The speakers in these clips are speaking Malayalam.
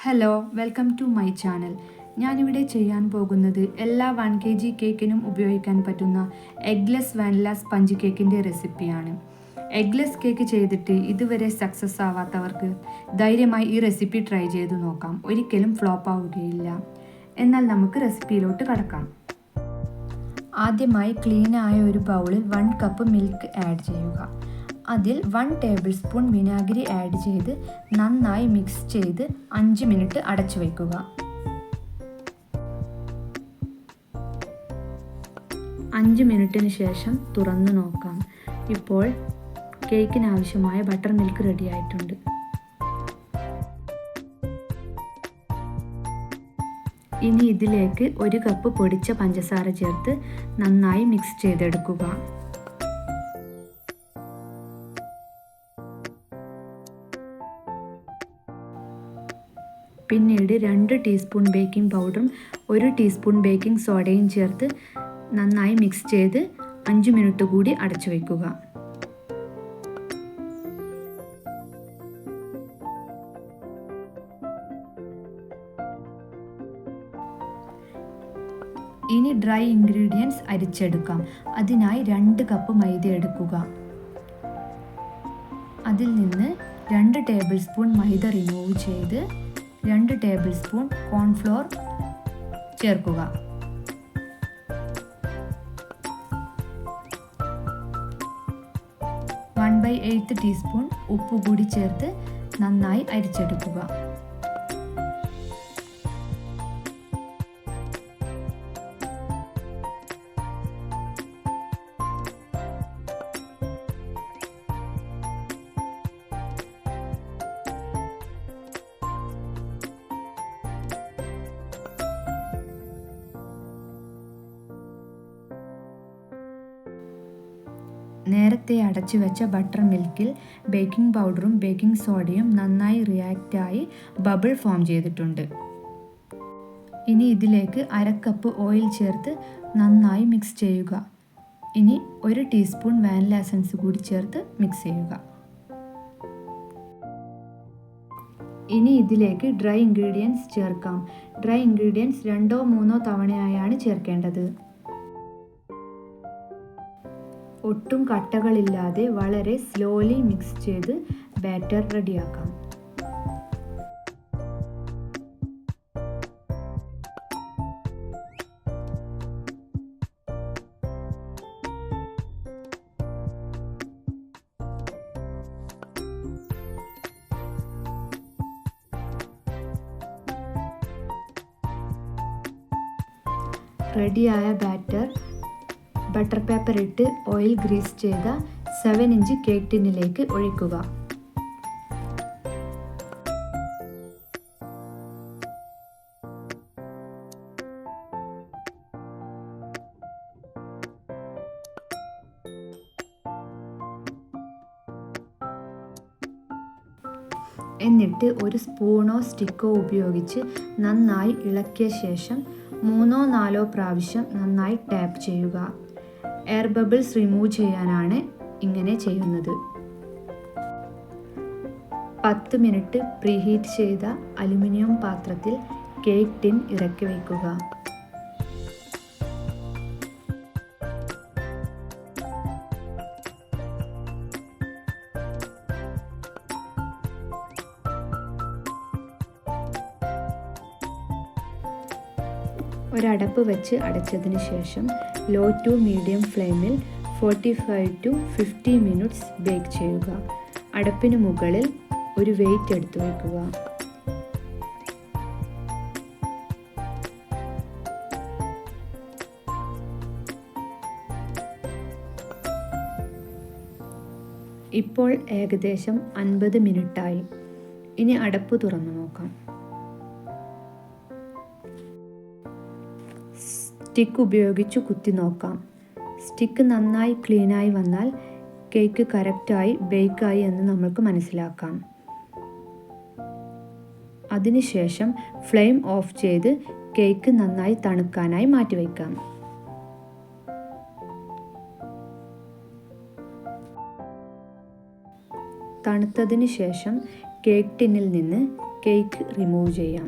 Hello, welcome to my channel. ഞാനിവിടെ ചെയ്യാൻ പോകുന്നത് എല്ലാ 1 kg കേക്കിനും ഉപയോഗിക്കാൻ പറ്റുന്ന എഗ്ലെസ് വാനില സ്പഞ്ച് കേക്കിൻ്റെ റെസിപ്പിയാണ്. എഗ്ലെസ് കേക്ക് ചെയ്തിട്ട് ഇതുവരെ സക്സസ് ആവാത്തവർക്ക് ധൈര്യമായി ഈ റെസിപ്പി ട്രൈ ചെയ്ത് നോക്കാം. ഒരിക്കലും ഫ്ലോപ്പ് ആവുകയില്ല. എന്നാൽ നമുക്ക് റെസിപ്പിയിലോട്ട് കടക്കാം. ആദ്യമായി ക്ലീനായ ഒരു ബൗളിൽ 1 കപ്പ് മിൽക്ക് ആഡ് ചെയ്യുക. അതിൽ 1 ടേബിൾ സ്പൂൺ വിനാഗിരി ആഡ് ചെയ്ത് നന്നായി മിക്സ് ചെയ്ത് 5 മിനിറ്റ് അടച്ചു വയ്ക്കുക. 5 മിനിറ്റിന് ശേഷം തുറന്നു നോക്കാം. ഇപ്പോൾ കേക്കിന് ആവശ്യമായ ബട്ടർ മിൽക്ക് റെഡി ആയിട്ടുണ്ട്. ഇനി ഇതിലേക്ക് 1 കപ്പ് പൊടിച്ച പഞ്ചസാര ചേർത്ത് നന്നായി മിക്സ് ചെയ്തെടുക്കുക. പിന്നീട് 2 ടീസ്പൂൺ ബേക്കിംഗ് പൗഡറും 1 ടീസ്പൂൺ ബേക്കിംഗ് സോഡയും ചേർത്ത് നന്നായി മിക്സ് ചെയ്ത് 5 മിനിറ്റ് കൂടി അടച്ചു വയ്ക്കുക. ഇനി ഡ്രൈ ഇൻഗ്രീഡിയൻസ് അരിച്ചെടുക്കാം. അതിനായി 2 കപ്പ് മൈദ എടുക്കുക. അതിൽ നിന്ന് 2 ടേബിൾ സ്പൂൺ മൈദ റിമൂവ് ചെയ്ത് 2 ടേബിൾ സ്പൂൺ കോൺഫ്ലോർ ചേർക്കുക. വൺ ബൈ 8 ടീസ്പൂൺ ഉപ്പ് കൂടി ചേർത്ത് നന്നായി അരിച്ചെടുക്കുക. നേരത്തെ അടച്ചു വെച്ച ബട്ടർ മിൽക്കിൽ ബേക്കിംഗ് പൗഡറും ബേക്കിംഗ് സോഡയും നന്നായി റിയാക്റ്റായി ബബിൾ ഫോം ചെയ്തിട്ടുണ്ട്. ഇനി ഇതിലേക്ക് 1/2 കപ്പ് ഓയിൽ ചേർത്ത് നന്നായി മിക്സ് ചെയ്യുക. ഇനി 1 ടീസ്പൂൺ വാനില എസൻസ് കൂടി ചേർത്ത് മിക്സ് ചെയ്യുക. ഇനി ഇതിലേക്ക് ഡ്രൈ ഇൻഗ്രീഡിയൻസ് ചേർക്കാം. ഡ്രൈ ഇൻഗ്രീഡിയൻസ് 2-3 തവണയായാണ് ചേർക്കേണ്ടത്. ഒട്ടും കട്ടകളില്ലാതെ വളരെ സ്ലോലി മിക്സ് ചെയ്ത് ബാറ്റർ റെഡിയാക്കാം. റെഡിയായ ബാറ്റർ ബട്ടർ പേപ്പർ ഇട്ട് ഓയിൽ ഗ്രീസ് ചെയ്ത 7 ഇഞ്ച് കേക്ക് ടിന്നിലേക്ക് ഒഴിക്കുക. എന്നിട്ട് ഒരു സ്പൂണോ സ്റ്റിക്കോ ഉപയോഗിച്ച് നന്നായി ഇളക്കിയ ശേഷം 3-4 പ്രാവശ്യം നന്നായി ടാപ്പ് ചെയ്യുക. എയർ ബബിൾസ് റിമൂവ് ചെയ്യാനാണ് ഇങ്ങനെ ചെയ്യുന്നത്. 10 മിനിറ്റ് പ്രീഹീറ്റ് ചെയ്ത അലുമിനിയം പാത്രത്തിൽ കേക്ക് ടിൻ ഇറക്കി വയ്ക്കുക. ഒരടപ്പ് വെച്ച് അടച്ചതിന് ശേഷം ലോ ടു മീഡിയം ഫ്ലെയിമിൽ 45 to 50 മിനിറ്റ്സ് ബേക്ക് ചെയ്യുക. അടപ്പിന് മുകളിൽ ഒരു വെയിറ്റ് എടുത്തു വയ്ക്കുക. ഇപ്പോൾ ഏകദേശം 50 മിനിറ്റായി. ഇനി അടപ്പ് തുറന്നു നോക്കാം. സ്റ്റിക്ക് ഉപയോഗിച്ച് കുത്തി നോക്കാം. സ്റ്റിക്ക് നന്നായി ക്ലീനായി വന്നാൽ കേക്ക് കറക്റ്റായി ബേക്കായി എന്ന് നമുക്ക് മനസ്സിലാക്കാം. അതിനുശേഷം ഫ്ലെയിം ഓഫ് ചെയ്ത് കേക്ക് നന്നായി തണുക്കാനായി മാറ്റിവെക്കാം. തണുത്തതിന് ശേഷം കേക്ക് ടിന്നിൽ നിന്ന് കേക്ക് റിമൂവ് ചെയ്യാം.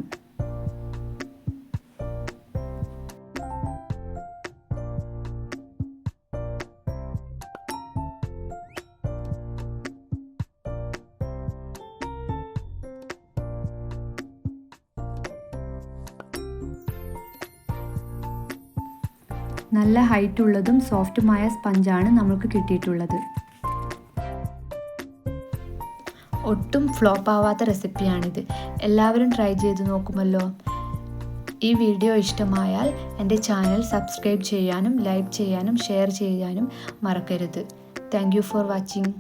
നല്ല ഹൈറ്റ് ഉള്ളതും സോഫ്റ്റുമായ സ്പഞ്ചാണ് നമുക്ക് കിട്ടിയിട്ടുള്ളത്. ഒട്ടും ഫ്ലോപ്പ് ആവാത്ത റെസിപ്പിയാണിത്. എല്ലാവരും ട്രൈ ചെയ്ത് നോക്കുമല്ലോ. ഈ വീഡിയോ ഇഷ്ടമായാൽ എൻ്റെ ചാനൽ സബ്സ്ക്രൈബ് ചെയ്യാനും ലൈക്ക് ചെയ്യാനും ഷെയർ ചെയ്യാനും മറക്കരുത്. Thank you for watching.